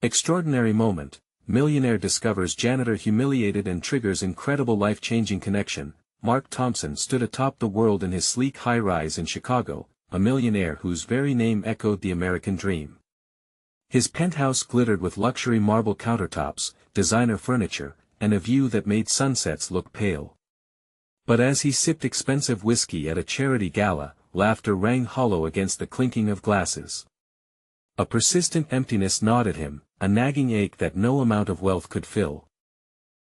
Extraordinary moment. Millionaire discovers janitor humiliated and triggers incredible life-changing connection. Mark Thompson stood atop the world in his sleek high-rise in Chicago, a millionaire whose very name echoed the American dream. His penthouse glittered with luxury marble countertops, designer furniture, and a view that made sunsets look pale. But as he sipped expensive whiskey at a charity gala, laughter rang hollow against the clinking of glasses. A persistent emptiness gnawed at him, a nagging ache that no amount of wealth could fill.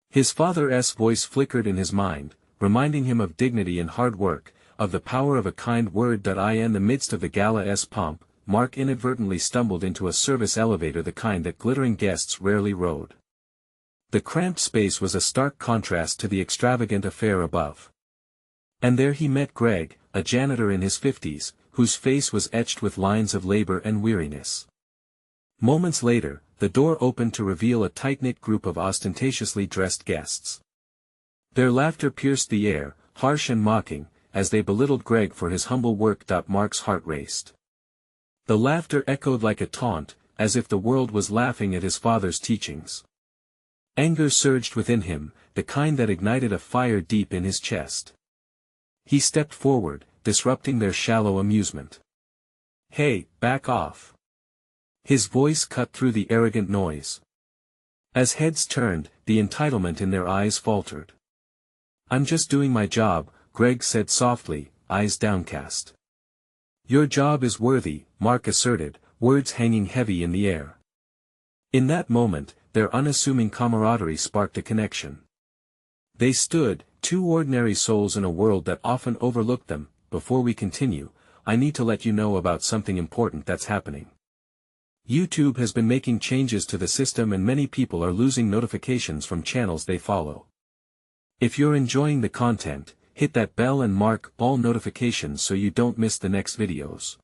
His father's voice flickered in his mind, reminding him of dignity and hard work, of the power of a kind word. In the midst of the gala's pomp, Mark inadvertently stumbled into a service elevator, the kind that glittering guests rarely rode. The cramped space was a stark contrast to the extravagant affair above. And there he met Greg, a janitor in his 50s, whose face was etched with lines of labor and weariness. Moments later, the door opened to reveal a tight-knit group of ostentatiously dressed guests. Their laughter pierced the air, harsh and mocking, as they belittled Greg for his humble work. Mark's heart raced. The laughter echoed like a taunt, as if the world was laughing at his father's teachings. Anger surged within him, the kind that ignited a fire deep in his chest. He stepped forward, disrupting their shallow amusement. "Hey, back off!" His voice cut through the arrogant noise. As heads turned, the entitlement in their eyes faltered. "I'm just doing my job," Greg said softly, eyes downcast. "Your job is worthy," Mark asserted, words hanging heavy in the air. In that moment, their unassuming camaraderie sparked a connection. They stood, two ordinary souls in a world that often overlooked them. "Before we continue, I need to let you know about something important that's happening. YouTube has been making changes to the system and many people are losing notifications from channels they follow. If you're enjoying the content, hit that bell and mark all notifications so you don't miss the next videos.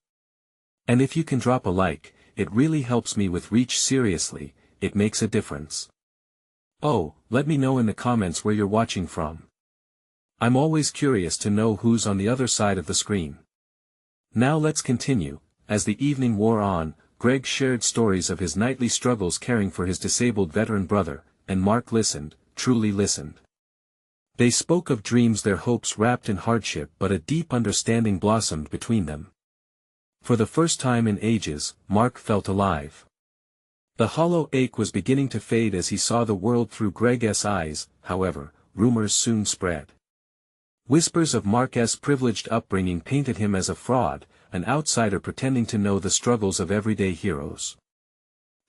And if you can drop a like, it really helps me with reach. Seriously, it makes a difference. Oh, let me know in the comments where you're watching from. I'm always curious to know who's on the other side of the screen." Now let's continue. As the evening wore on, Greg shared stories of his nightly struggles caring for his disabled veteran brother, and Mark listened, truly listened. They spoke of dreams, their hopes wrapped in hardship, but a deep understanding blossomed between them. For the first time in ages, Mark felt alive. The hollow ache was beginning to fade as he saw the world through Greg's eyes. However, rumors soon spread. Whispers of Mark's privileged upbringing painted him as a fraud, an outsider pretending to know the struggles of everyday heroes.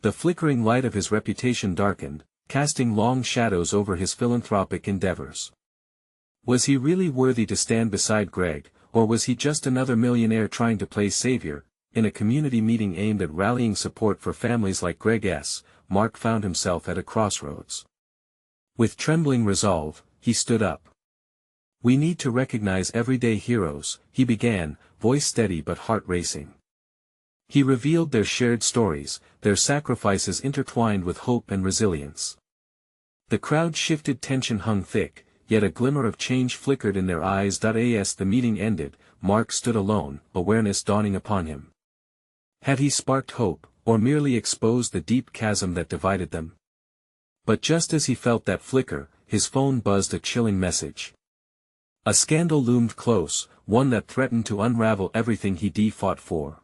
The flickering light of his reputation darkened, casting long shadows over his philanthropic endeavors. Was he really worthy to stand beside Greg, or was he just another millionaire trying to play savior? In a community meeting aimed at rallying support for families like Greg's, Mark found himself at a crossroads. With trembling resolve, he stood up. "We need to recognize everyday heroes," he began, voice steady but heart racing. He revealed their shared stories, their sacrifices intertwined with hope and resilience. The crowd shifted, tension hung thick, yet a glimmer of change flickered in their eyes. As the meeting ended, Mark stood alone, awareness dawning upon him. Had he sparked hope, or merely exposed the deep chasm that divided them? But just as he felt that flicker, his phone buzzed a chilling message. A scandal loomed close, one that threatened to unravel everything he fought for.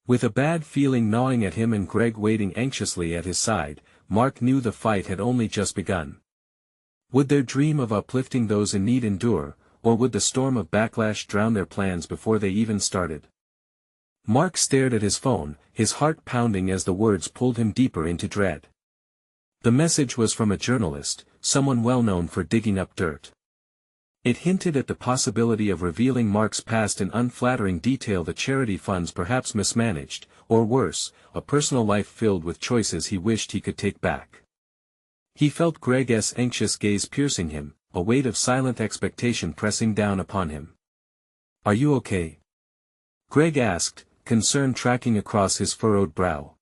With a bad feeling gnawing at him and Greg waiting anxiously at his side, Mark knew the fight had only just begun. Would their dream of uplifting those in need endure, or would the storm of backlash drown their plans before they even started? Mark stared at his phone, his heart pounding as the words pulled him deeper into dread. The message was from a journalist, someone well known for digging up dirt. It hinted at the possibility of revealing Mark's past in unflattering detail, the charity funds perhaps mismanaged, or worse, a personal life filled with choices he wished he could take back. He felt Greg's anxious gaze piercing him, a weight of silent expectation pressing down upon him. "Are you okay?" Greg asked, concern tracking across his furrowed brow.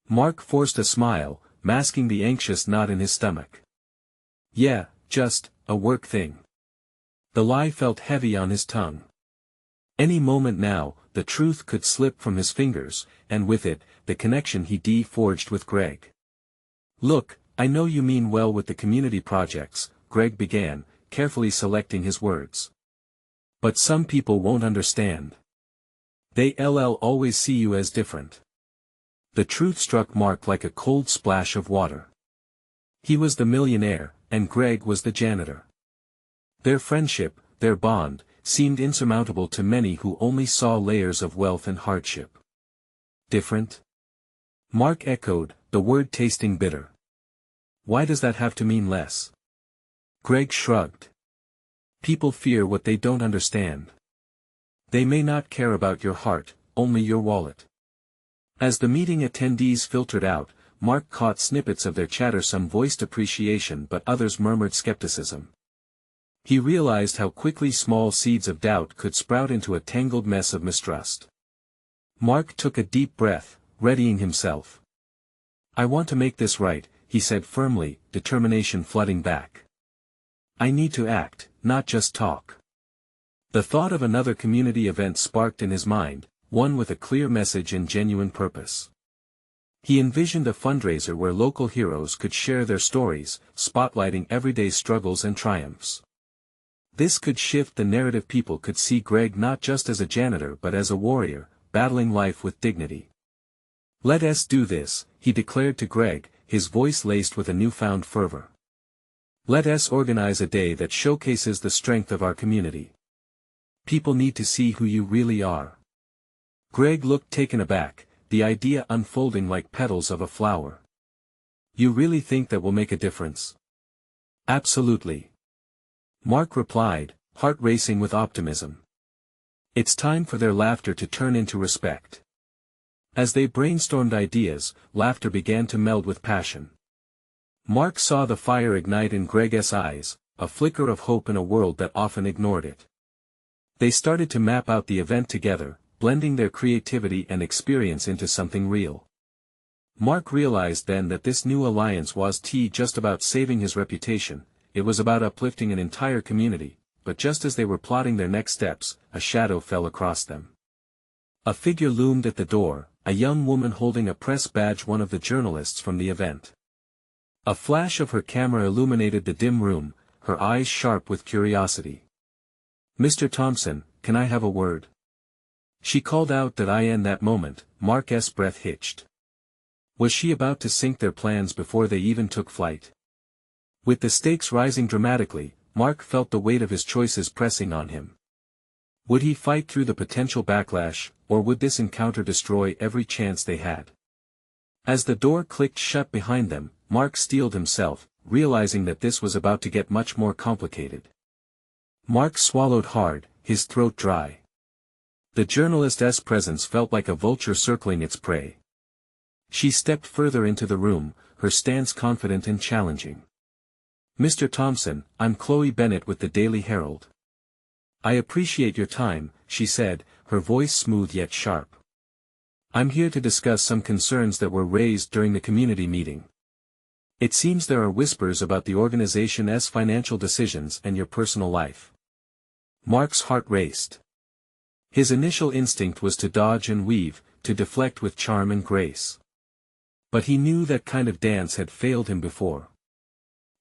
Mark forced a smile, masking the anxious knot in his stomach. "Yeah, just a work thing." The lie felt heavy on his tongue. Any moment now, the truth could slip from his fingers, and with it, the connection he forged with Greg. "Look, I know you mean well with the community projects," Greg began, carefully selecting his words. "But some people won't understand. They'll always see you as different." The truth struck Mark like a cold splash of water. He was the millionaire, and Greg was the janitor. Their friendship, their bond, seemed insurmountable to many who only saw layers of wealth and hardship. "Different?" Mark echoed, the word tasting bitter. "Why does that have to mean less?" Greg shrugged. "People fear what they don't understand. They may not care about your heart, only your wallet." As the meeting attendees filtered out, Mark caught snippets of their chatter. Some voiced appreciation but others murmured skepticism. He realized how quickly small seeds of doubt could sprout into a tangled mess of mistrust. Mark took a deep breath, readying himself. "I want to make this right," he said firmly, determination flooding back. "I need to act, not just talk." The thought of another community event sparked in his mind, one with a clear message and genuine purpose. He envisioned a fundraiser where local heroes could share their stories, spotlighting everyday struggles and triumphs. This could shift the narrative. People could see Greg not just as a janitor but as a warrior, battling life with dignity. "Let us do this," he declared to Greg, his voice laced with a newfound fervor. "Let us organize a day that showcases the strength of our community. People need to see who you really are." Greg looked taken aback, the idea unfolding like petals of a flower. "You really think that will make a difference?" "Absolutely," Mark replied, heart racing with optimism. It's time for their laughter to turn into respect. As they brainstormed ideas, laughter began to meld with passion. Mark saw the fire ignite in Greg's eyes, a flicker of hope in a world that often ignored it. They started to map out the event together, blending their creativity and experience into something real. Mark realized then that this new alliance wasn't just about saving his reputation, it was about uplifting an entire community. But just as they were plotting their next steps, a shadow fell across them. A figure loomed at the door, a young woman holding a press badge, one of the journalists from the event. A flash of her camera illuminated the dim room, her eyes sharp with curiosity. "Mr. Thompson, can I have a word?" She called out that in that moment, Mark's breath hitched. Was she about to sink their plans before they even took flight? With the stakes rising dramatically, Mark felt the weight of his choices pressing on him. Would he fight through the potential backlash, or would this encounter destroy every chance they had? As the door clicked shut behind them, Mark steeled himself, realizing that this was about to get much more complicated. Mark swallowed hard, his throat dry. The journalist's presence felt like a vulture circling its prey. She stepped further into the room, her stance confident and challenging. "Mr. Thompson, I'm Chloe Bennett with the Daily Herald. I appreciate your time," she said, her voice smooth yet sharp. "I'm here to discuss some concerns that were raised during the community meeting. It seems there are whispers about the organization's financial decisions and your personal life." Mark's heart raced. His initial instinct was to dodge and weave, to deflect with charm and grace. But he knew that kind of dance had failed him before.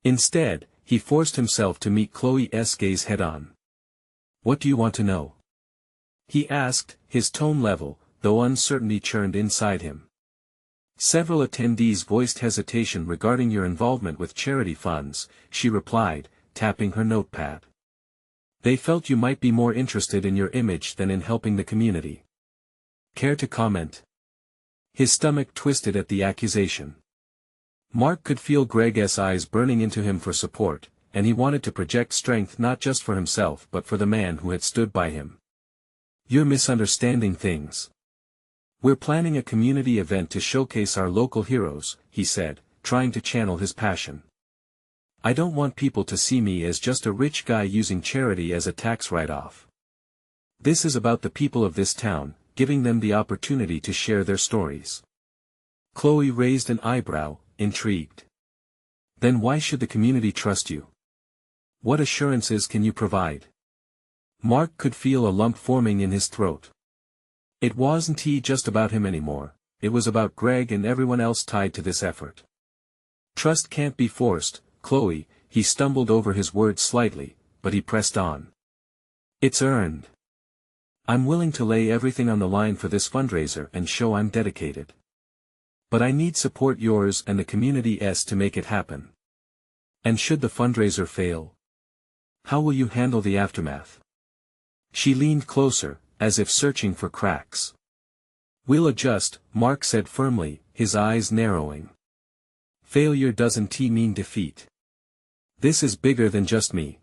Instead, he forced himself to meet Chloe's gaze head-on. "What do you want to know?" he asked, his tone level, though uncertainty churned inside him. "Several attendees voiced hesitation regarding your involvement with charity funds," she replied, tapping her notepad. "They felt you might be more interested in your image than in helping the community. Care to comment?" His stomach twisted at the accusation. Mark could feel Greg's eyes burning into him for support, and he wanted to project strength not just for himself but for the man who had stood by him. "You're misunderstanding things. We're planning a community event to showcase our local heroes," he said, trying to channel his passion. "I don't want people to see me as just a rich guy using charity as a tax write-off. This is about the people of this town, giving them the opportunity to share their stories." Chloe raised an eyebrow, intrigued. "Then why should the community trust you? What assurances can you provide?" Mark could feel a lump forming in his throat. It wasn't just about him anymore, it was about Greg and everyone else tied to this effort. Trust can't be forced, Chloe, he stumbled over his words slightly, but he pressed on. It's earned. I'm willing to lay everything on the line for this fundraiser and show I'm dedicated. But I need support yours and the community's to make it happen. And should the fundraiser fail? How will you handle the aftermath? She leaned closer, as if searching for cracks. We'll adjust, Mark said firmly, his eyes narrowing. Failure doesn't mean defeat. This is bigger than just me.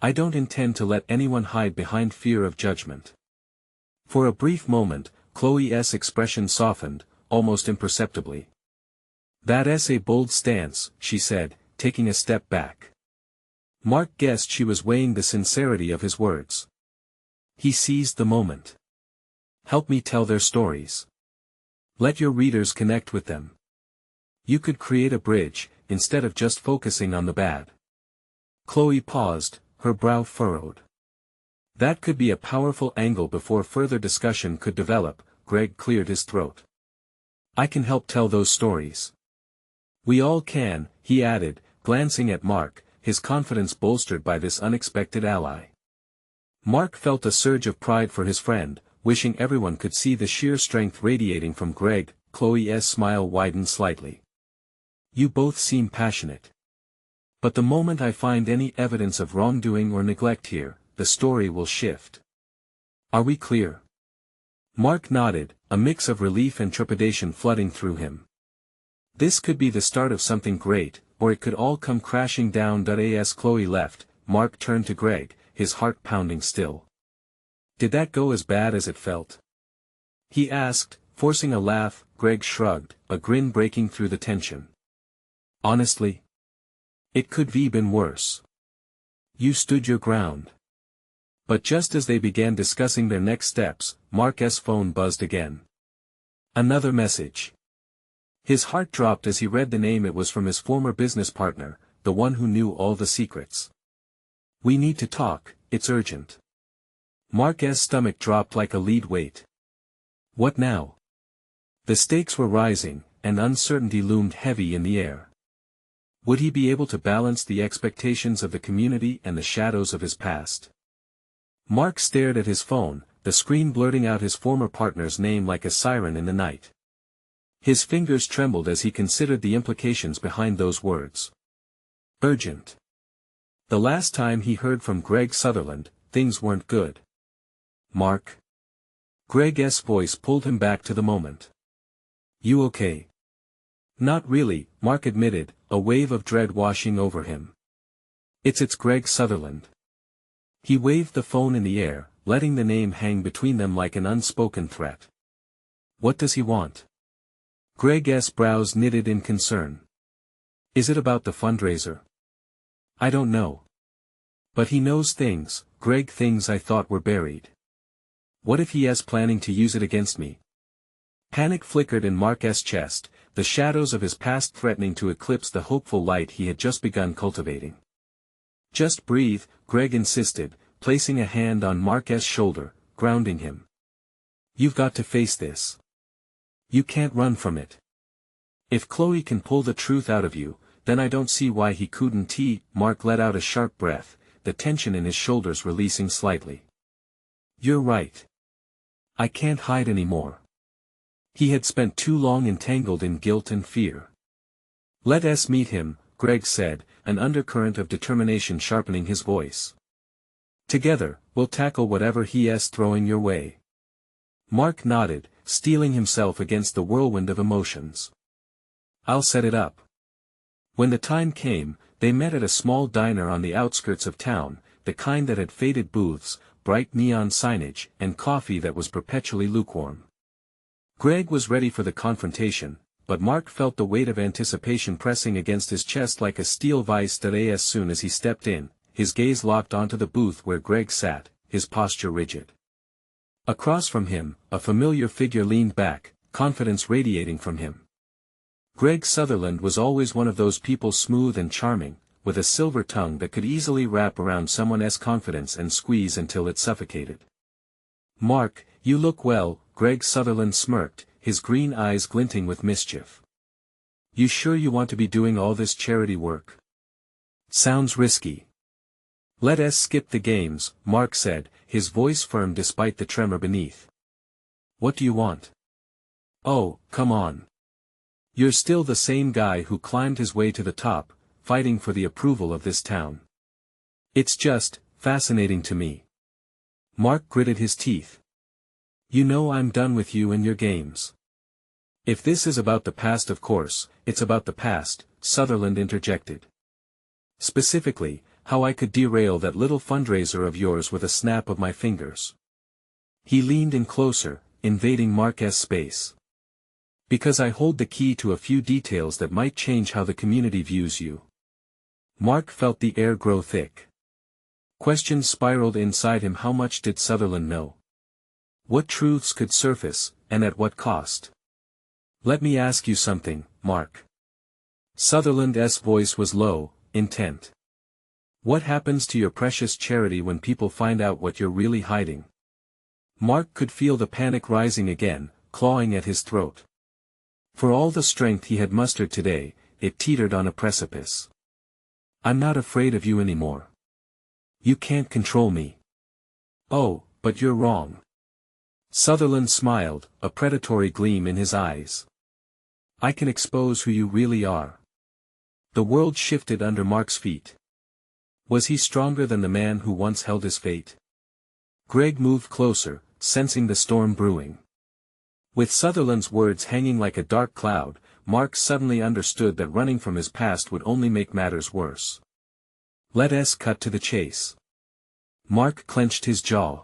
I don't intend to let anyone hide behind fear of judgment. For a brief moment, Chloe's expression softened, almost imperceptibly. That's a bold stance, she said, taking a step back. Mark guessed she was weighing the sincerity of his words. He seized the moment. Help me tell their stories. Let your readers connect with them. You could create a bridge, instead of just focusing on the bad. Chloe paused, her brow furrowed. That could be a powerful angle. Before further discussion could develop, Greg cleared his throat. I can help tell those stories. We all can, he added, glancing at Mark, his confidence bolstered by this unexpected ally. Mark felt a surge of pride for his friend, wishing everyone could see the sheer strength radiating from Greg. Chloe's smile widened slightly. You both seem passionate. But the moment I find any evidence of wrongdoing or neglect here, the story will shift. Are we clear? Mark nodded, a mix of relief and trepidation flooding through him. This could be the start of something great, or it could all come crashing down. As Chloe left, Mark turned to Greg, his heart pounding still. Did that go as bad as it felt? He asked, forcing a laugh. Greg shrugged, a grin breaking through the tension. Honestly? It could have been worse. You stood your ground. But just as they began discussing their next steps, Mark's phone buzzed again. Another message. His heart dropped as he read the name. It was from his former business partner, the one who knew all the secrets. We need to talk, it's urgent. Mark's stomach dropped like a lead weight. What now? The stakes were rising, and uncertainty loomed heavy in the air. Would he be able to balance the expectations of the community and the shadows of his past? Mark stared at his phone, the screen blurting out his former partner's name like a siren in the night. His fingers trembled as he considered the implications behind those words. Urgent. The last time he heard from Greg Sutherland, things weren't good. Mark? Greg's voice pulled him back to the moment. You okay? Not really, Mark admitted, a wave of dread washing over him. It's Greg Sutherland. He waved the phone in the air, letting the name hang between them like an unspoken threat. What does he want? Greg's brows knitted in concern. Is it about the fundraiser? I don't know. But he knows things, Greg, things I thought were buried. What if he is planning to use it against me? Panic flickered in Mark's chest, the shadows of his past threatening to eclipse the hopeful light he had just begun cultivating. Just breathe, Greg insisted, placing a hand on Mark's shoulder, grounding him. You've got to face this. You can't run from it. If Chloe can pull the truth out of you, then I don't see why he couldn't. Mark let out a sharp breath, the tension in his shoulders releasing slightly. You're right. I can't hide anymore. He had spent too long entangled in guilt and fear. Let us meet him, Greg said, an undercurrent of determination sharpening his voice. Together, we'll tackle whatever he is throwing your way. Mark nodded, steeling himself against the whirlwind of emotions. I'll set it up. When the time came, they met at a small diner on the outskirts of town, the kind that had faded booths, bright neon signage, and coffee that was perpetually lukewarm. Greg was ready for the confrontation, but Mark felt the weight of anticipation pressing against his chest like a steel vice. As soon as he stepped in, his gaze locked onto the booth where Greg sat, his posture rigid. Across from him, a familiar figure leaned back, confidence radiating from him. Greg Sutherland was always one of those people, smooth and charming, with a silver tongue that could easily wrap around someone's confidence and squeeze until it suffocated. Mark, you look well, Greg Sutherland smirked, his green eyes glinting with mischief. You sure you want to be doing all this charity work? Sounds risky. Let us skip the games, Mark said, his voice firm despite the tremor beneath. What do you want? Oh, come on. You're still the same guy who climbed his way to the top, fighting for the approval of this town. It's just, fascinating to me. Mark gritted his teeth. You know I'm done with you and your games. If this is about the past, of course, it's about the past, Sutherland interjected. Specifically, how I could derail that little fundraiser of yours with a snap of my fingers. He leaned in closer, invading Mark's space. Because I hold the key to a few details that might change how the community views you. Mark felt the air grow thick. Questions spiraled inside him. How much did Sutherland know? What truths could surface, and at what cost? Let me ask you something, Mark. Sutherland's voice was low, intent. What happens to your precious charity when people find out what you're really hiding? Mark could feel the panic rising again, clawing at his throat. For all the strength he had mustered today, it teetered on a precipice. I'm not afraid of you anymore. You can't control me. Oh, but you're wrong. Sutherland smiled, a predatory gleam in his eyes. I can expose who you really are. The world shifted under Mark's feet. Was he stronger than the man who once held his fate? Greg moved closer, sensing the storm brewing. With Sutherland's words hanging like a dark cloud, Mark suddenly understood that running from his past would only make matters worse. Let us cut to the chase. Mark clenched his jaw.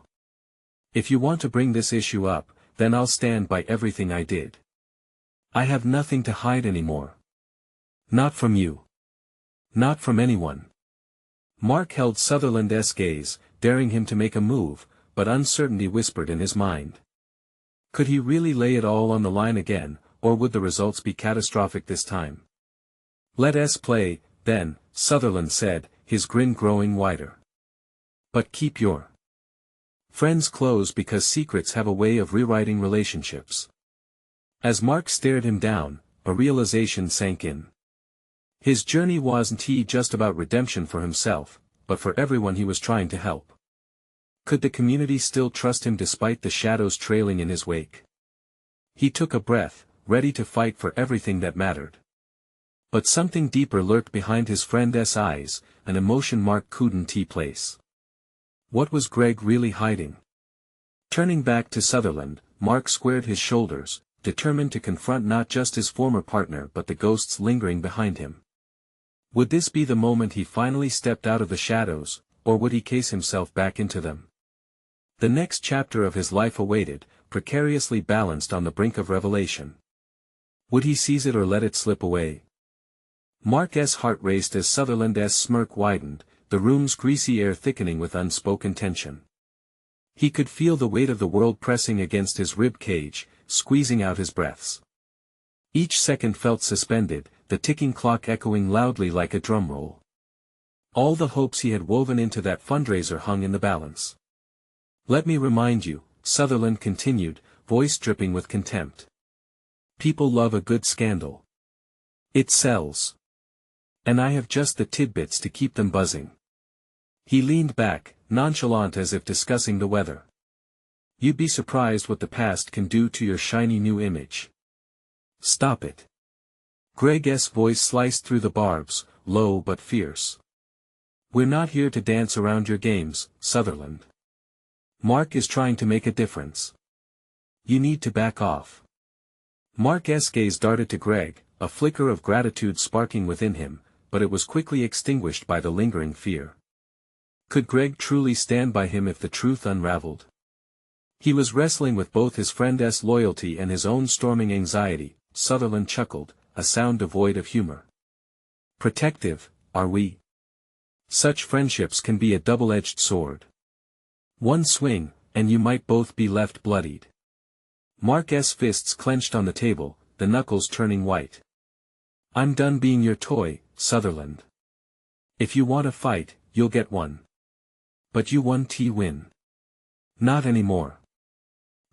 If you want to bring this issue up, then I'll stand by everything I did. I have nothing to hide anymore. Not from you. Not from anyone. Mark held Sutherland's gaze, daring him to make a move, but uncertainty whispered in his mind. Could he really lay it all on the line again, or would the results be catastrophic this time? Let us play, then, Sutherland said, his grin growing wider. But keep your friends close, because secrets have a way of rewriting relationships. As Mark stared him down, a realization sank in. His journey wasn't just about redemption for himself, but for everyone he was trying to help. Could the community still trust him despite the shadows trailing in his wake? He took a breath, ready to fight for everything that mattered. But something deeper lurked behind his friend's eyes, an emotion Mark couldn't place. What was Greg really hiding? Turning back to Sutherland, Mark squared his shoulders, determined to confront not just his former partner but the ghosts lingering behind him. Would this be the moment he finally stepped out of the shadows, or would he case himself back into them? The next chapter of his life awaited, precariously balanced on the brink of revelation. Would he seize it or let it slip away? Mark's heart raced as Sutherland's smirk widened, the room's greasy air thickening with unspoken tension. He could feel the weight of the world pressing against his rib cage, squeezing out his breaths. Each second felt suspended, the ticking clock echoing loudly like a drum roll. All the hopes he had woven into that fundraiser hung in the balance. Let me remind you, Sutherland continued, voice dripping with contempt. People love a good scandal. It sells. And I have just the tidbits to keep them buzzing. He leaned back, nonchalant as if discussing the weather. You'd be surprised what the past can do to your shiny new image. Stop it. Greg's voice sliced through the barbs, low but fierce. We're not here to dance around your games, Sutherland. Mark is trying to make a difference. You need to back off. Mark's gaze darted to Greg, a flicker of gratitude sparking within him, but it was quickly extinguished by the lingering fear. Could Greg truly stand by him if the truth unraveled? He was wrestling with both his friend's loyalty and his own storming anxiety. Sutherland chuckled, a sound devoid of humor. Protective, are we? Such friendships can be a double-edged sword. One swing, and you might both be left bloodied. Mark's fists clenched on the table, the knuckles turning white. I'm done being your toy, Sutherland. If you want a fight, you'll get one. But you won. Not anymore.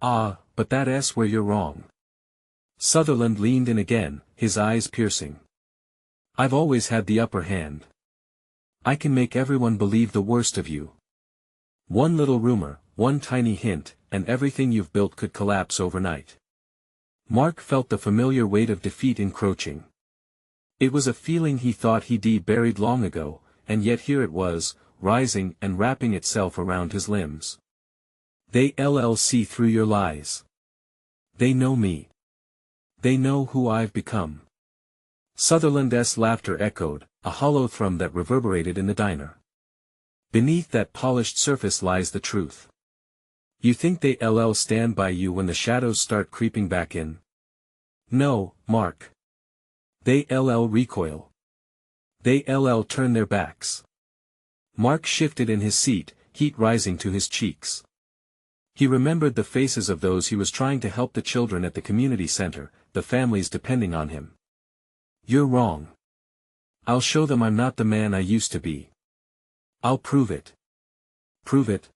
Ah, but that's where you're wrong. Sutherland leaned in again, his eyes piercing. I've always had the upper hand. I can make everyone believe the worst of you. One little rumor, one tiny hint, and everything you've built could collapse overnight. Mark felt the familiar weight of defeat encroaching. It was a feeling he thought he'd buried long ago, and yet here it was, rising and wrapping itself around his limbs. They see through your lies. They know me. They know who I've become. Sutherland's laughter echoed, a hollow thrum that reverberated in the diner. Beneath that polished surface lies the truth. You think they stand by you when the shadows start creeping back in? No, Mark. They recoil. They turn their backs. Mark shifted in his seat, heat rising to his cheeks. He remembered the faces of those he was trying to help, the children at the community center, the families depending on him. You're wrong. I'll show them I'm not the man I used to be. I'll prove it. Prove it?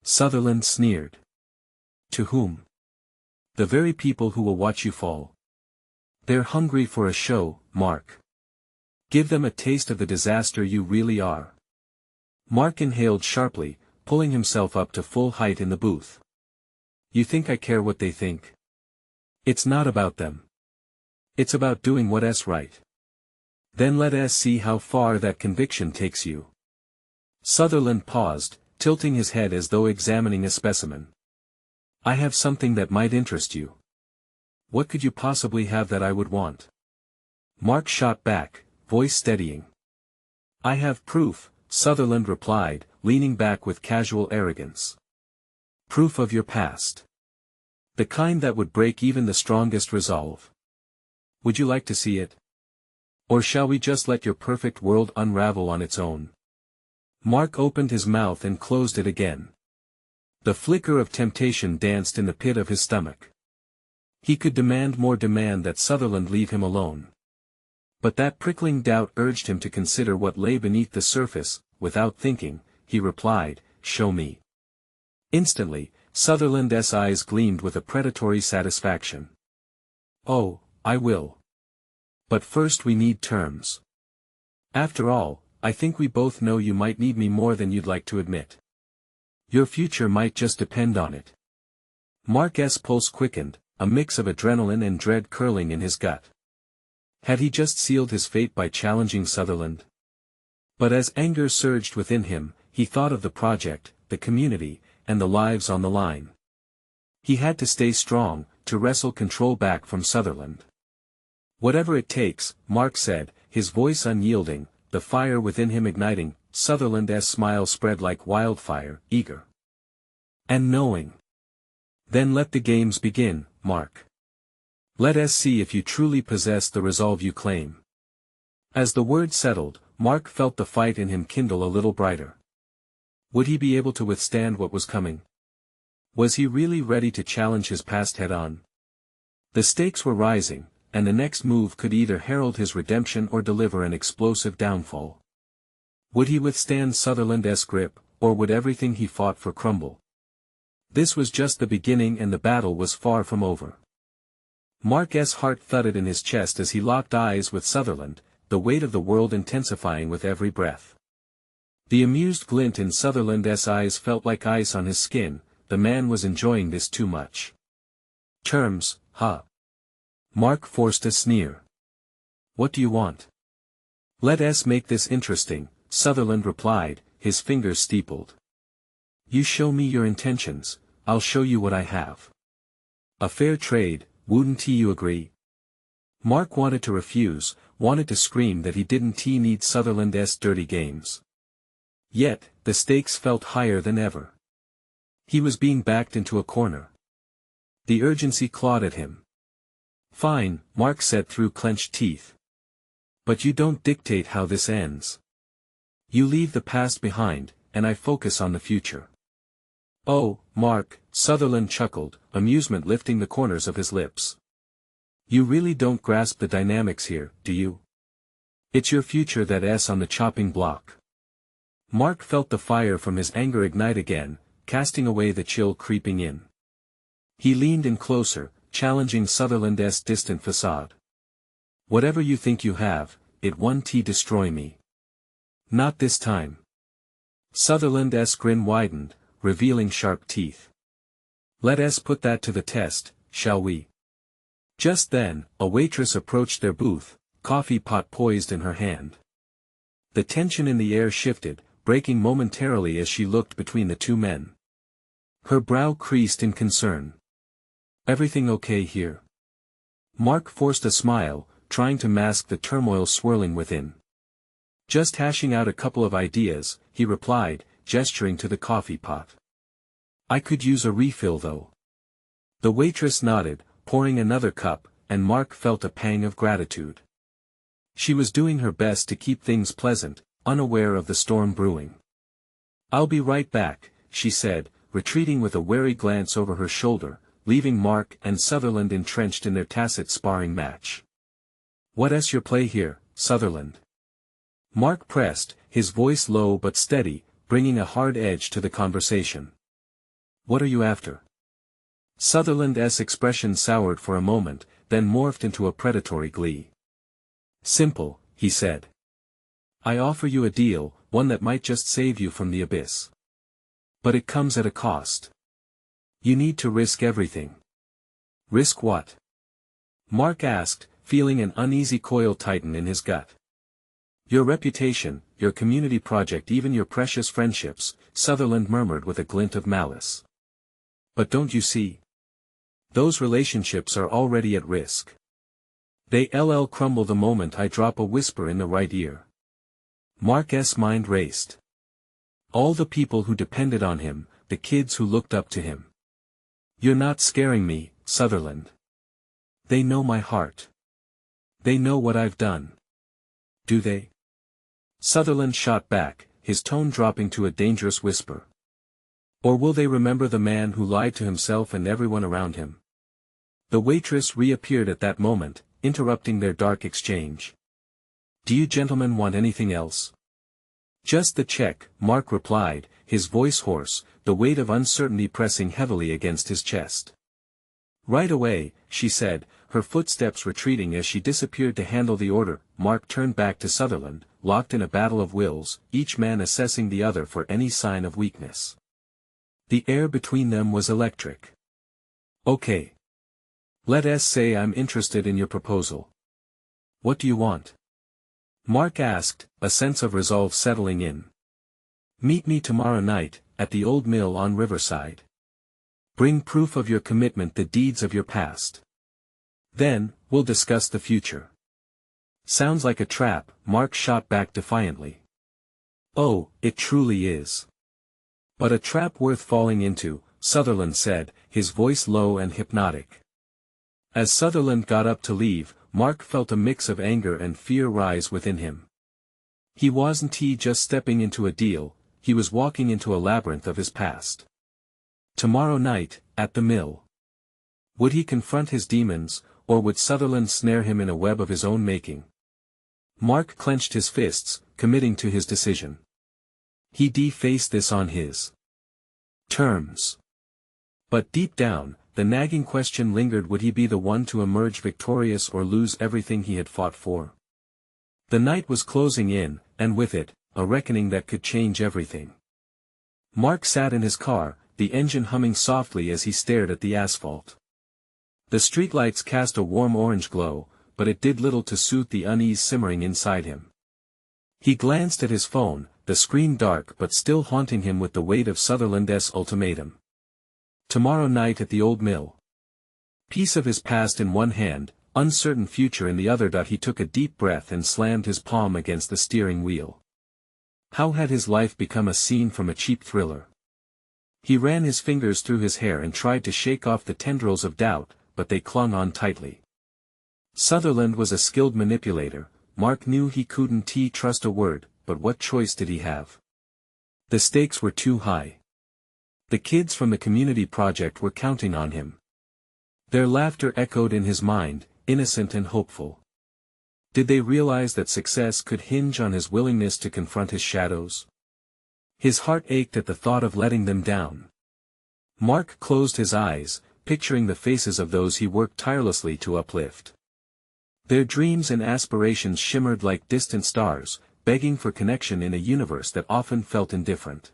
Sutherland sneered. To whom? The very people who will watch you fall. They're hungry for a show, Mark. Give them a taste of the disaster you really are. Mark inhaled sharply, pulling himself up to full height in the booth. You think I care what they think? It's not about them. It's about doing what's right. Then let us see how far that conviction takes you. Sutherland paused, tilting his head as though examining a specimen. I have something that might interest you. What could you possibly have that I would want? Mark shot back, voice steadying. I have proof, Sutherland replied, leaning back with casual arrogance. Proof of your past. The kind that would break even the strongest resolve. Would you like to see it? Or shall we just let your perfect world unravel on its own? Mark opened his mouth and closed it again. The flicker of temptation danced in the pit of his stomach. He could demand that Sutherland leave him alone. But that prickling doubt urged him to consider what lay beneath the surface. Without thinking, he replied, show me. Instantly, Sutherland's eyes gleamed with a predatory satisfaction. Oh, I will. But first we need terms. After all, I think we both know you might need me more than you'd like to admit. Your future might just depend on it. Mark's pulse quickened, a mix of adrenaline and dread curling in his gut. Had he just sealed his fate by challenging Sutherland? But as anger surged within him, he thought of the project, the community, and the lives on the line. He had to stay strong, to wrestle control back from Sutherland. Whatever it takes, Mark said, his voice unyielding, the fire within him igniting. Sutherland's smile spread like wildfire, eager. And knowing. Then let the games begin, Mark. Let us see if you truly possess the resolve you claim. As the word settled, Mark felt the fight in him kindle a little brighter. Would he be able to withstand what was coming? Was he really ready to challenge his past head-on? The stakes were rising, and the next move could either herald his redemption or deliver an explosive downfall. Would he withstand Sutherland's grip, or would everything he fought for crumble? This was just the beginning, and the battle was far from over. Mark's heart thudded in his chest as he locked eyes with Sutherland, the weight of the world intensifying with every breath. The amused glint in Sutherland's eyes felt like ice on his skin. The man was enjoying this too much. Terms, huh? Mark forced a sneer. What do you want? Let us make this interesting, Sutherland replied, his fingers steepled. You show me your intentions, I'll show you what I have. A fair trade, wouldn't you agree? Mark wanted to refuse, wanted to scream that he didn't need Sutherland's dirty games. Yet, the stakes felt higher than ever. He was being backed into a corner. The urgency clawed at him. Fine, Mark said through clenched teeth. But you don't dictate how this ends. You leave the past behind, and I focus on the future. Oh, Mark, Sutherland chuckled, amusement lifting the corners of his lips. You really don't grasp the dynamics here, do you? It's your future that's on the chopping block. Mark felt the fire from his anger ignite again, casting away the chill creeping in. He leaned in closer, challenging Sutherland's distant facade. Whatever you think you have, it won't destroy me. Not this time. Sutherland's grin widened, revealing sharp teeth. Let's put that to the test, shall we? Just then, a waitress approached their booth, coffee pot poised in her hand. The tension in the air shifted, breaking momentarily as she looked between the two men. Her brow creased in concern. Everything okay here? Mark forced a smile, trying to mask the turmoil swirling within. Just hashing out a couple of ideas, he replied, gesturing to the coffee pot. I could use a refill though. The waitress nodded, pouring another cup, and Mark felt a pang of gratitude. She was doing her best to keep things pleasant, unaware of the storm brewing. I'll be right back, she said, retreating with a wary glance over her shoulder, leaving Mark and Sutherland entrenched in their tacit sparring match. What's your play here, Sutherland? Mark pressed, his voice low but steady, bringing a hard edge to the conversation. What are you after? Sutherland's expression soured for a moment, then morphed into a predatory glee. Simple, he said. I offer you a deal, one that might just save you from the abyss. But it comes at a cost. You need to risk everything. Risk what? Mark asked, feeling an uneasy coil tighten in his gut. Your reputation, your community project, even your precious friendships, Sutherland murmured with a glint of malice. But don't you see? Those relationships are already at risk. They'll crumble the moment I drop a whisper in the right ear. Mark's mind raced. All the people who depended on him, the kids who looked up to him. You're not scaring me, Sutherland. They know my heart. They know what I've done. Do they? Sutherland shot back, his tone dropping to a dangerous whisper. Or will they remember the man who lied to himself and everyone around him? The waitress reappeared at that moment, interrupting their dark exchange. Do you gentlemen want anything else? Just the check, Mark replied, his voice hoarse, the weight of uncertainty pressing heavily against his chest. Right away, she said, her footsteps retreating as she disappeared to handle the order. Mark turned back to Sutherland, locked in a battle of wills, each man assessing the other for any sign of weakness. The air between them was electric. Okay. Let's say I'm interested in your proposal. What do you want? Mark asked, a sense of resolve settling in. Meet me tomorrow night, at the old mill on Riverside. Bring proof of your commitment, the deeds of your past. Then, we'll discuss the future. Sounds like a trap, Mark shot back defiantly. Oh, it truly is. But a trap worth falling into, Sutherland said, his voice low and hypnotic. As Sutherland got up to leave, Mark felt a mix of anger and fear rise within him. He wasn't just stepping into a deal, he was walking into a labyrinth of his past. Tomorrow night, at the mill. Would he confront his demons, or would Sutherland snare him in a web of his own making? Mark clenched his fists, committing to his decision. He'd face this on his terms. But deep down, the nagging question lingered: would he be the one to emerge victorious or lose everything he had fought for? The night was closing in, and with it, a reckoning that could change everything. Mark sat in his car, the engine humming softly as he stared at the asphalt. The streetlights cast a warm orange glow, but it did little to soothe the unease simmering inside him. He glanced at his phone, the screen dark but still haunting him with the weight of Sutherland's ultimatum. Tomorrow night at the old mill. Piece of his past in one hand, uncertain future in the other. He took a deep breath and slammed his palm against the steering wheel. How had his life become a scene from a cheap thriller? He ran his fingers through his hair and tried to shake off the tendrils of doubt, but they clung on tightly. Sutherland was a skilled manipulator. Mark knew he couldn't trust a word, but what choice did he have? The stakes were too high. The kids from the community project were counting on him. Their laughter echoed in his mind, innocent and hopeful. Did they realize that success could hinge on his willingness to confront his shadows? His heart ached at the thought of letting them down. Mark closed his eyes, picturing the faces of those he worked tirelessly to uplift. Their dreams and aspirations shimmered like distant stars, begging for connection in a universe that often felt indifferent.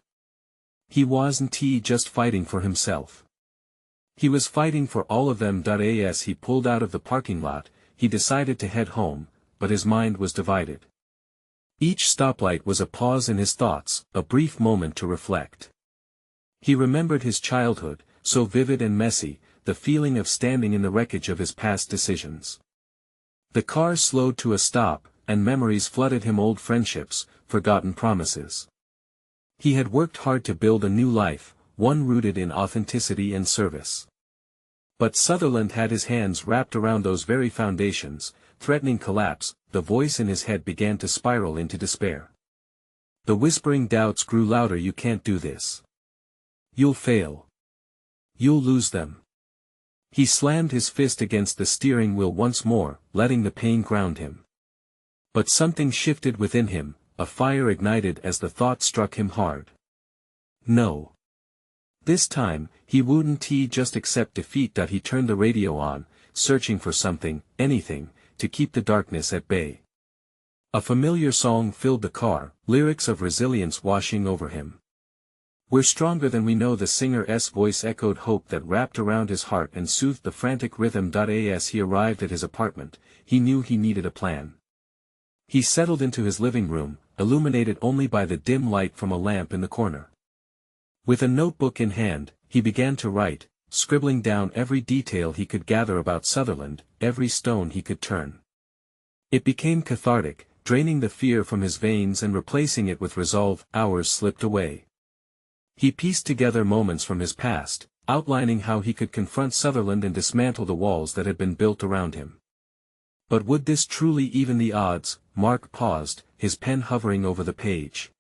He wasn't just fighting for himself. He was fighting for all of them. As he pulled out of the parking lot, he decided to head home, but his mind was divided. Each stoplight was a pause in his thoughts, a brief moment to reflect. He remembered his childhood, so vivid and messy, the feeling of standing in the wreckage of his past decisions. The car slowed to a stop, and memories flooded him, old friendships, forgotten promises. He had worked hard to build a new life, one rooted in authenticity and service. But Sutherland had his hands wrapped around those very foundations, threatening collapse. The voice in his head began to spiral into despair. The whispering doubts grew louder. You can't do this. You'll fail. You'll lose them. He slammed his fist against the steering wheel once more, letting the pain ground him. But something shifted within him, a fire ignited as the thought struck him hard. No. This time, he wouldn't just accept defeat. He turned the radio on, searching for something, anything, to keep the darkness at bay. A familiar song filled the car, lyrics of resilience washing over him. We're stronger than we know. The singer's voice echoed hope that wrapped around his heart and soothed the frantic rhythm. As he arrived at his apartment, he knew he needed a plan. He settled into his living room, illuminated only by the dim light from a lamp in the corner. With a notebook in hand, he began to write, scribbling down every detail he could gather about Sutherland, every stone he could turn. It became cathartic, draining the fear from his veins and replacing it with resolve. Hours slipped away. He pieced together moments from his past, outlining how he could confront Sutherland and dismantle the walls that had been built around him. But would this truly even the odds? Mark paused, his pen hovering over the page.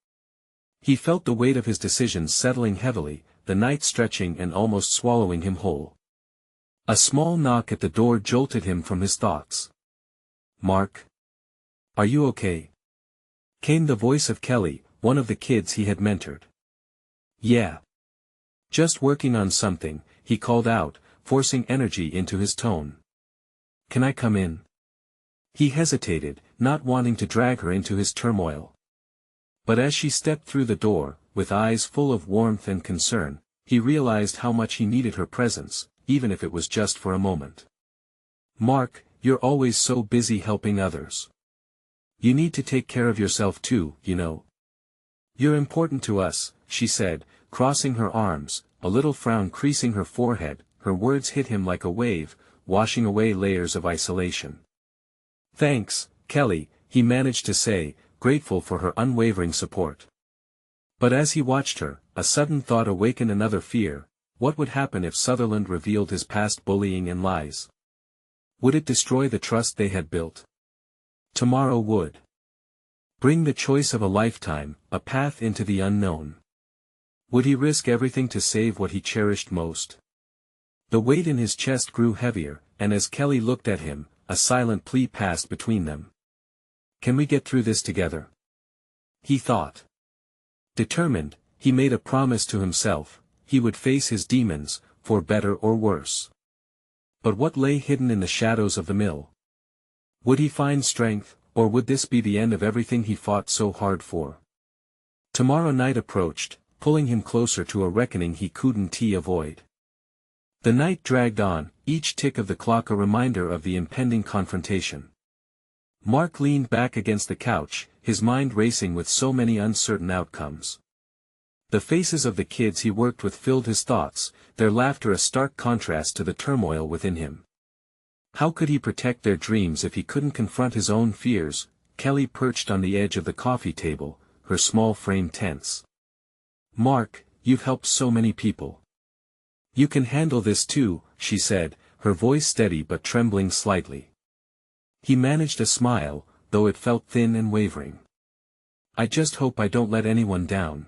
He felt the weight of his decisions settling heavily, the night stretching and almost swallowing him whole. A small knock at the door jolted him from his thoughts. "Mark? Are you okay?" came the voice of Kelly, one of the kids he had mentored. "Yeah. Just working on something," he called out, forcing energy into his tone. "Can I come in?" He hesitated, not wanting to drag her into his turmoil. But as she stepped through the door, with eyes full of warmth and concern, he realized how much he needed her presence, even if it was just for a moment. "Mark, you're always so busy helping others. You need to take care of yourself too, you know. You're important to us," she said, crossing her arms, a little frown creasing her forehead. Her words hit him like a wave, washing away layers of isolation. "Thanks, Kelly," he managed to say, grateful for her unwavering support. But as he watched her, a sudden thought awakened another fear. What would happen if Sutherland revealed his past bullying and lies? Would it destroy the trust they had built? Tomorrow would bring the choice of a lifetime, a path into the unknown. Would he risk everything to save what he cherished most? The weight in his chest grew heavier, and as Kelly looked at him, a silent plea passed between them. "Can we get through this together?" he thought. Determined, he made a promise to himself. He would face his demons, for better or worse. But what lay hidden in the shadows of the mill? Would he find strength, or would this be the end of everything he fought so hard for? Tomorrow night approached, pulling him closer to a reckoning he couldn't avoid. The night dragged on, each tick of the clock a reminder of the impending confrontation. Mark leaned back against the couch, his mind racing with so many uncertain outcomes. The faces of the kids he worked with filled his thoughts, their laughter a stark contrast to the turmoil within him. How could he protect their dreams if he couldn't confront his own fears? Kelly perched on the edge of the coffee table, her small frame tense. "Mark, you've helped so many people. You can handle this too," she said, her voice steady but trembling slightly. He managed a smile, though it felt thin and wavering. "I just hope I don't let anyone down."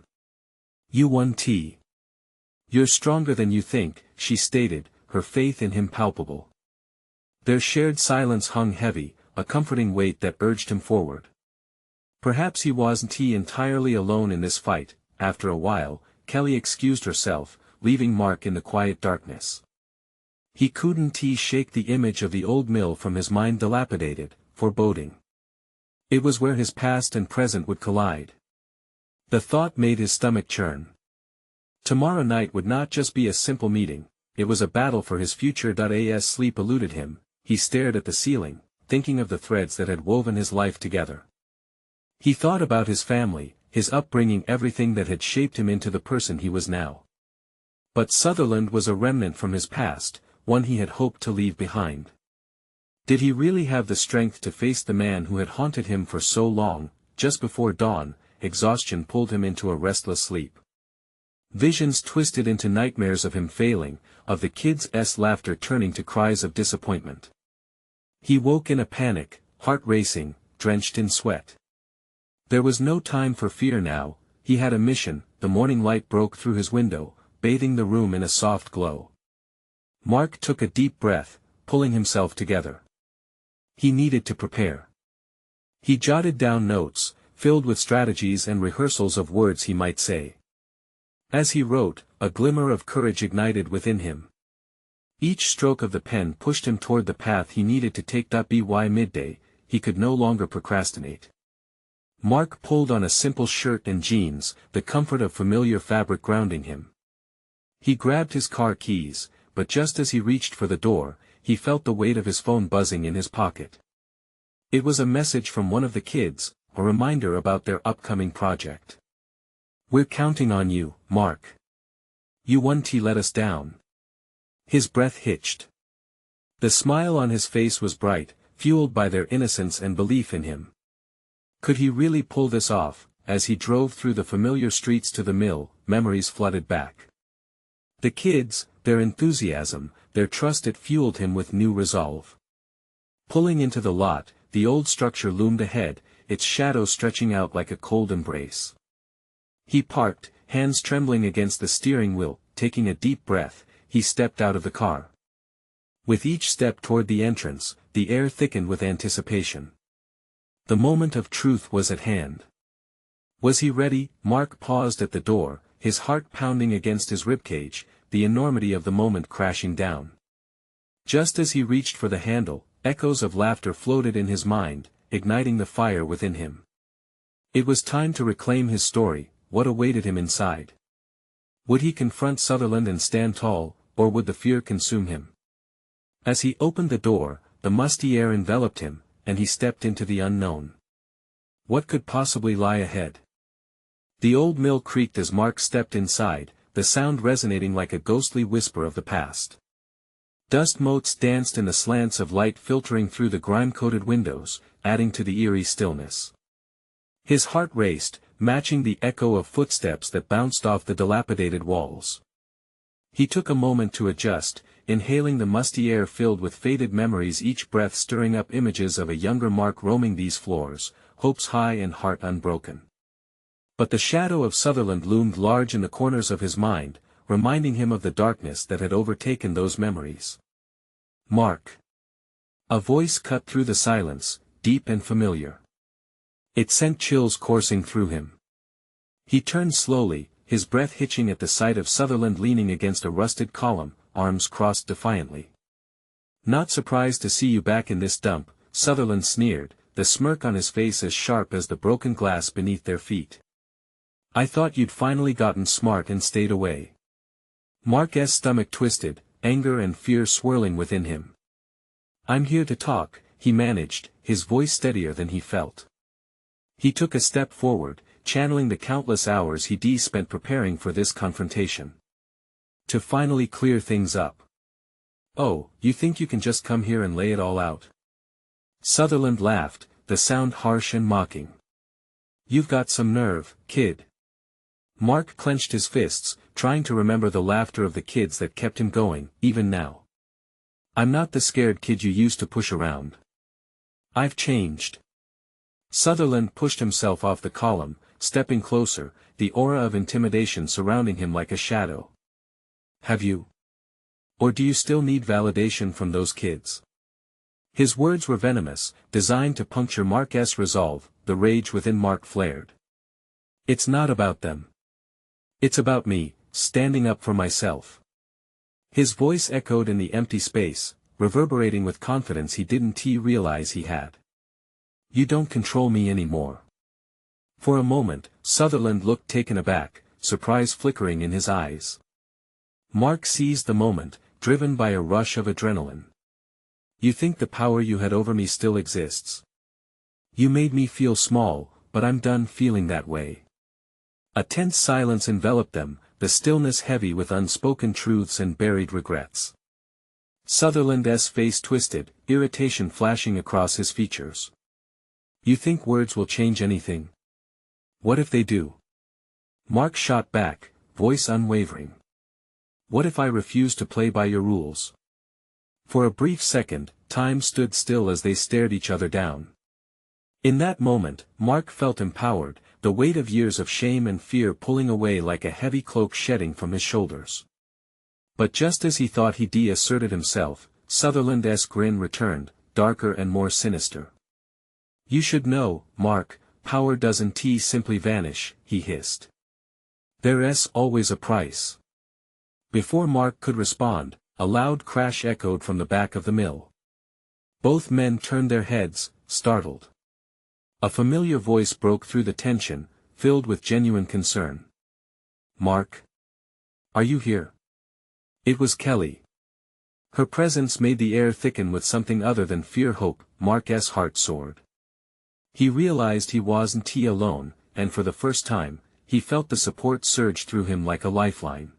"You won. You're stronger than you think," she stated, her faith in him palpable. Their shared silence hung heavy, a comforting weight that urged him forward. Perhaps he wasn't entirely alone in this fight. After a while, Kelly excused herself, leaving Mark in the quiet darkness. He couldn't shake the image of the old mill from his mind, dilapidated, foreboding. It was where his past and present would collide. The thought made his stomach churn. Tomorrow night would not just be a simple meeting, it was a battle for his future. As sleep eluded him, he stared at the ceiling, thinking of the threads that had woven his life together. He thought about his family, his upbringing, everything that had shaped him into the person he was now. But Sutherland was a remnant from his past, one he had hoped to leave behind. Did he really have the strength to face the man who had haunted him for so long? Just before dawn, exhaustion pulled him into a restless sleep. Visions twisted into nightmares of him failing, of the kids' laughter turning to cries of disappointment. He woke in a panic, heart racing, drenched in sweat. There was no time for fear now, he had a mission. The morning light broke through his window, bathing the room in a soft glow. Mark took a deep breath, pulling himself together. He needed to prepare. He jotted down notes, filled with strategies and rehearsals of words he might say. As he wrote, a glimmer of courage ignited within him. Each stroke of the pen pushed him toward the path he needed to take. By midday, he could no longer procrastinate. Mark pulled on a simple shirt and jeans, the comfort of familiar fabric grounding him. He grabbed his car keys, but just as he reached for the door, he felt the weight of his phone buzzing in his pocket. It was a message from one of the kids, a reminder about their upcoming project. "We're counting on you, Mark. You won't let us down." His breath hitched. The smile on his face was bright, fueled by their innocence and belief in him. Could he really pull this off? As he drove through the familiar streets to the mill, memories flooded back. The kids, their enthusiasm, their trust, it fueled him with new resolve. Pulling into the lot, the old structure loomed ahead, its shadow stretching out like a cold embrace. He parked, hands trembling against the steering wheel. Taking a deep breath, he stepped out of the car. With each step toward the entrance, the air thickened with anticipation. The moment of truth was at hand. Was he ready? Mark paused at the door, his heart pounding against his ribcage, the enormity of the moment crashing down. Just as he reached for the handle, echoes of laughter floated in his mind, igniting the fire within him. It was time to reclaim his story. What awaited him inside? Would he confront Sutherland and stand tall, or would the fear consume him? As he opened the door, the musty air enveloped him, and he stepped into the unknown. What could possibly lie ahead? The old mill creaked as Mark stepped inside, the sound resonating like a ghostly whisper of the past. Dust motes danced in the slants of light filtering through the grime-coated windows, adding to the eerie stillness. His heart raced, matching the echo of footsteps that bounced off the dilapidated walls. He took a moment to adjust, inhaling the musty air filled with faded memories, each breath stirring up images of a younger Mark roaming these floors, hopes high and heart unbroken. But the shadow of Sutherland loomed large in the corners of his mind, reminding him of the darkness that had overtaken those memories. "Mark." A voice cut through the silence, deep and familiar. It sent chills coursing through him. He turned slowly, his breath hitching at the sight of Sutherland leaning against a rusted column, arms crossed defiantly. "Not surprised to see you back in this dump," Sutherland sneered, the smirk on his face as sharp as the broken glass beneath their feet. "I thought you'd finally gotten smart and stayed away." Mark's stomach twisted, anger and fear swirling within him. "I'm here to talk," he managed, his voice steadier than he felt. He took a step forward, channeling the countless hours he'd spent preparing for this confrontation. To finally clear things up. "Oh, you think you can just come here and lay it all out?" Sutherland laughed, the sound harsh and mocking. "You've got some nerve, kid." Mark clenched his fists, trying to remember the laughter of the kids that kept him going, even now. "I'm not the scared kid you used to push around. I've changed." Sutherland pushed himself off the column, stepping closer, the aura of intimidation surrounding him like a shadow. "Have you? Or do you still need validation from those kids?" His words were venomous, designed to puncture Mark's resolve. The rage within Mark flared. "It's not about them. It's about me, standing up for myself." His voice echoed in the empty space, reverberating with confidence he didn't realize he had. You don't control me anymore. For a moment, Sutherland looked taken aback, surprise flickering in his eyes. Mark seized the moment, driven by a rush of adrenaline. You think the power you had over me still exists? You made me feel small, but I'm done feeling that way. A tense silence enveloped them, the stillness heavy with unspoken truths and buried regrets. Sutherland's face twisted, irritation flashing across his features. You think words will change anything? What if they do? Mark shot back, voice unwavering. What if I refuse to play by your rules? For a brief second, time stood still as they stared each other down. In that moment, Mark felt empowered, the weight of years of shame and fear pulling away like a heavy cloak shedding from his shoulders. But just as he thought he asserted himself, Sutherland's grin returned, darker and more sinister. You should know, Mark, power doesn't simply vanish, he hissed. There's always a price. Before Mark could respond, a loud crash echoed from the back of the mill. Both men turned their heads, startled. A familiar voice broke through the tension, filled with genuine concern. Mark? Are you here? It was Kelly. Her presence made the air thicken with something other than fear. Mark's heart soared. He realized he wasn't alone, and for the first time, he felt the support surge through him like a lifeline.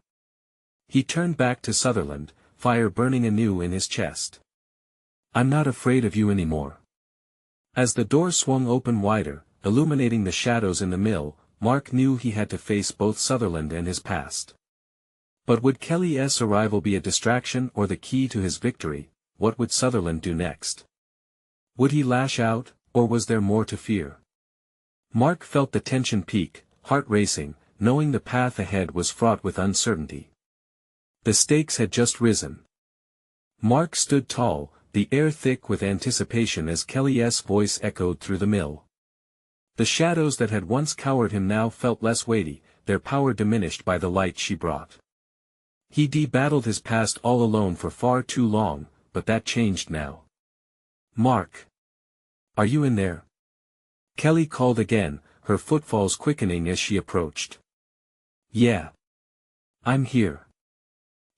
He turned back to Sutherland, fire burning anew in his chest. I'm not afraid of you anymore. As the door swung open wider, illuminating the shadows in the mill, Mark knew he had to face both Sutherland and his past. But would Kelly's arrival be a distraction or the key to his victory? What would Sutherland do next? Would he lash out, or was there more to fear? Mark felt the tension peak, heart racing, knowing the path ahead was fraught with uncertainty. The stakes had just risen. Mark stood tall, the air thick with anticipation as Kelly's voice echoed through the mill. The shadows that had once cowered him now felt less weighty, their power diminished by the light she brought. He battled his past all alone for far too long, but that changed now. Mark. Are you in there? Kelly called again, her footfalls quickening as she approached. Yeah. I'm here.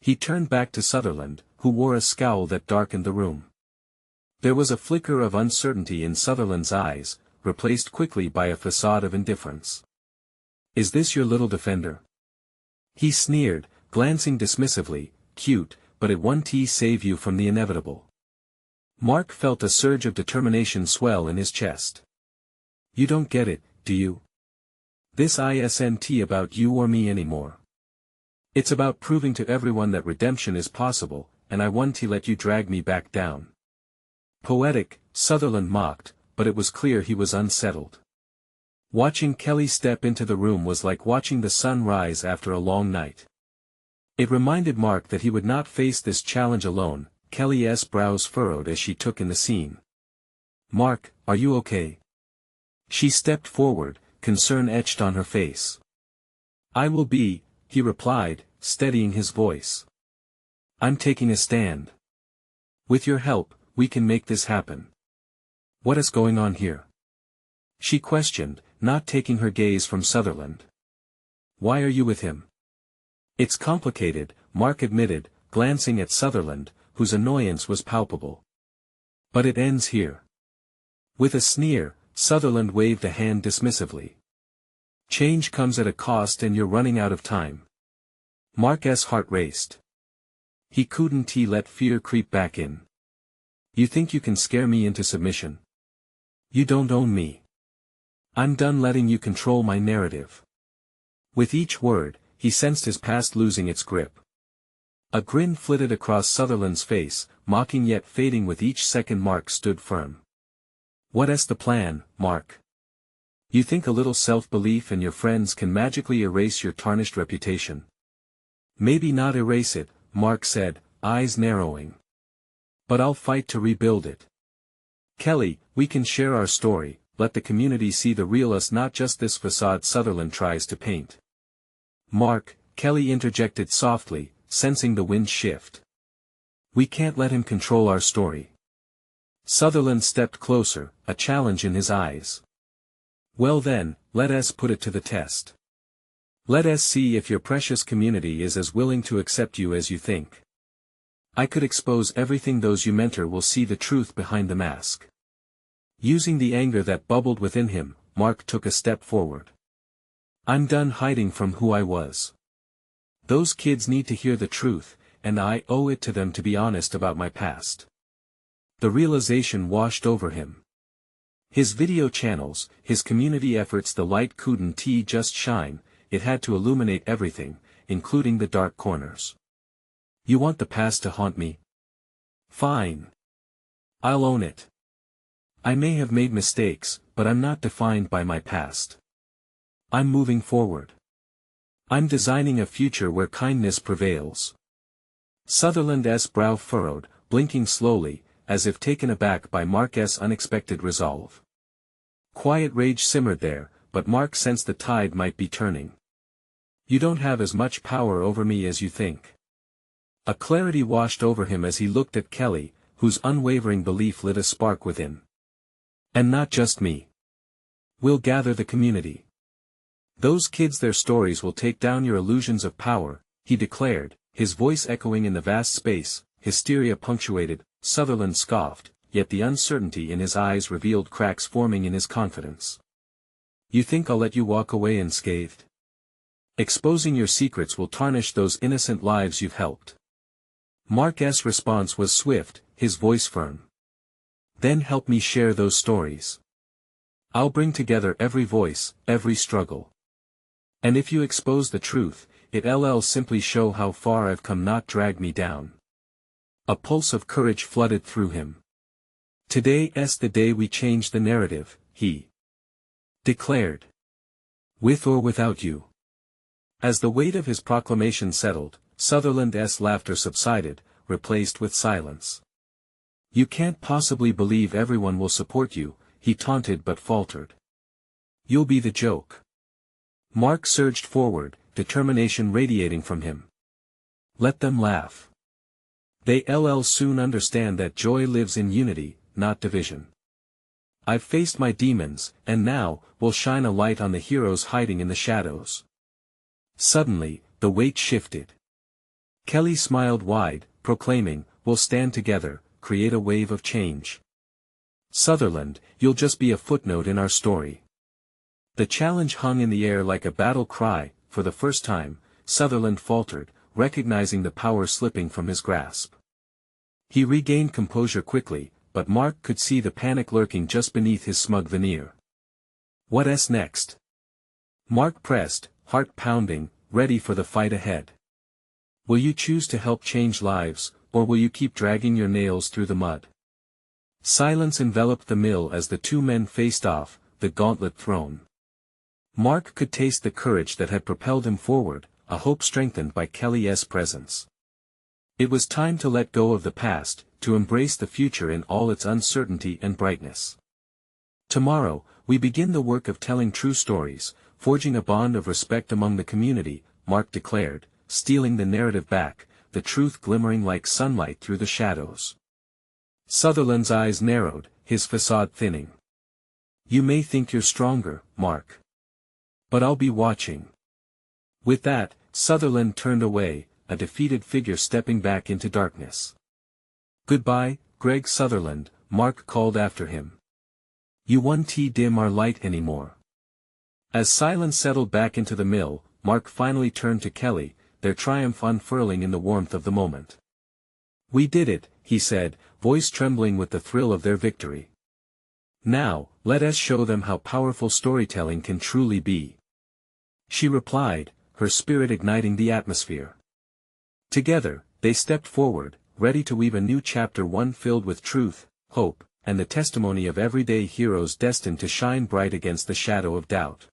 He turned back to Sutherland, who wore a scowl that darkened the room. There was a flicker of uncertainty in Sutherland's eyes, replaced quickly by a facade of indifference. Is this your little defender? He sneered, glancing dismissively. Cute, but it won't save you from the inevitable. Mark felt a surge of determination swell in his chest. You don't get it, do you? This isn't about you or me anymore. It's about proving to everyone that redemption is possible, and I won't let you drag me back down. Poetic, Sutherland mocked, but it was clear he was unsettled. Watching Kelly step into the room was like watching the sun rise after a long night. It reminded Mark that he would not face this challenge alone. Kelly's brows furrowed as she took in the scene. Mark, are you okay? She stepped forward, concern etched on her face. I will be, he replied, steadying his voice. I'm taking a stand. With your help, we can make this happen. What is going on here? She questioned, not taking her gaze from Sutherland. Why are you with him? It's complicated, Mark admitted, glancing at Sutherland, whose annoyance was palpable. But it ends here. With a sneer, Sutherland waved a hand dismissively. Change comes at a cost and you're running out of time. Mark's heart raced. He couldn't let fear creep back in. You think you can scare me into submission? You don't own me. I'm done letting you control my narrative. With each word, he sensed his past losing its grip. A grin flitted across Sutherland's face, mocking yet fading with each second. Mark stood firm. What's the plan, Mark? You think a little self-belief and your friends can magically erase your tarnished reputation? Maybe not erase it, Mark said, eyes narrowing. But I'll fight to rebuild it. Kelly, we can share our story, let the community see the real us, not just this facade Sutherland tries to paint. Mark, Kelly interjected softly, sensing the wind shift. We can't let him control our story. Sutherland stepped closer, a challenge in his eyes. Well then, let us put it to the test. Let us see if your precious community is as willing to accept you as you think. I could expose everything those you mentor will see the truth behind the mask. Using the anger that bubbled within him, Mark took a step forward. I'm done hiding from who I was. Those kids need to hear the truth, and I owe it to them to be honest about my past. The realization washed over him. His video channels, his community efforts, the light couldn't just shine, it had to illuminate everything, including the dark corners. You want the past to haunt me? Fine. I'll own it. I may have made mistakes, but I'm not defined by my past. I'm moving forward. I'm designing a future where kindness prevails. Sutherland's brow furrowed, blinking slowly, as if taken aback by Mark's unexpected resolve. Quiet rage simmered there, but Mark sensed the tide might be turning. You don't have as much power over me as you think. A clarity washed over him as he looked at Kelly, whose unwavering belief lit a spark within. And not just me. We'll gather the community. Those kids, their stories will take down your illusions of power, he declared, his voice echoing in the vast space. Hysteria punctuated. Sutherland scoffed, yet the uncertainty in his eyes revealed cracks forming in his confidence. You think I'll let you walk away unscathed? Exposing your secrets will tarnish those innocent lives you've helped. Mark's response was swift, his voice firm. Then help me share those stories. I'll bring together every voice, every struggle. And if you expose the truth, it'll simply show how far I've come, not drag me down. A pulse of courage flooded through him. Today's the day we change the narrative, he declared. With or without you. As the weight of his proclamation settled, Sutherland's laughter subsided, replaced with silence. You can't possibly believe everyone will support you, he taunted but faltered. You'll be the joke. Mark surged forward, determination radiating from him. Let them laugh. They'll soon understand that joy lives in unity, not division. I've faced my demons, and now, we'll shine a light on the heroes hiding in the shadows. Suddenly, the weight shifted. Kelly smiled wide, proclaiming, we'll stand together, create a wave of change. Sutherland, you'll just be a footnote in our story. The challenge hung in the air like a battle cry. For the first time, Sutherland faltered, recognizing the power slipping from his grasp. He regained composure quickly, but Mark could see the panic lurking just beneath his smug veneer. What's next? Mark pressed, heart pounding, ready for the fight ahead. Will you choose to help change lives, or will you keep dragging your nails through the mud? Silence enveloped the mill as the two men faced off, the gauntlet thrown. Mark could taste the courage that had propelled him forward, a hope strengthened by Kelly's presence. It was time to let go of the past, to embrace the future in all its uncertainty and brightness. Tomorrow, we begin the work of telling true stories, forging a bond of respect among the community, Mark declared, stealing the narrative back, the truth glimmering like sunlight through the shadows. Sutherland's eyes narrowed, his facade thinning. You may think you're stronger, Mark. But I'll be watching. With that, Sutherland turned away, a defeated figure stepping back into darkness. Goodbye, Greg Sutherland, Mark called after him. You won't dim our light anymore. As silence settled back into the mill, Mark finally turned to Kelly, their triumph unfurling in the warmth of the moment. We did it, he said, voice trembling with the thrill of their victory. Now, let us show them how powerful storytelling can truly be. She replied, her spirit igniting the atmosphere. Together, they stepped forward, ready to weave a new chapter, one filled with truth, hope, and the testimony of everyday heroes destined to shine bright against the shadow of doubt.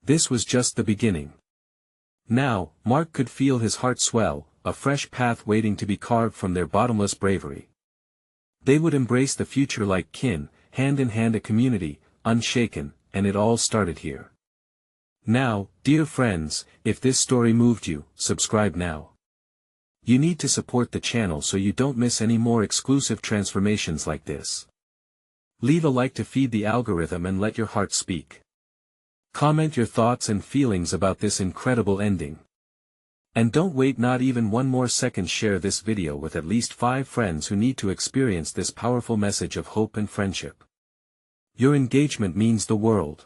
This was just the beginning. Now, Mark could feel his heart swell, a fresh path waiting to be carved from their bottomless bravery. They would embrace the future like kin, hand in hand, a community, unshaken, and it all started here. Now, dear friends, if this story moved you, subscribe now. You need to support the channel so you don't miss any more exclusive transformations like this. Leave a like to feed the algorithm and let your heart speak. Comment your thoughts and feelings about this incredible ending. And don't wait not even one more second, share this video with at least 5 friends who need to experience this powerful message of hope and friendship. Your engagement means the world.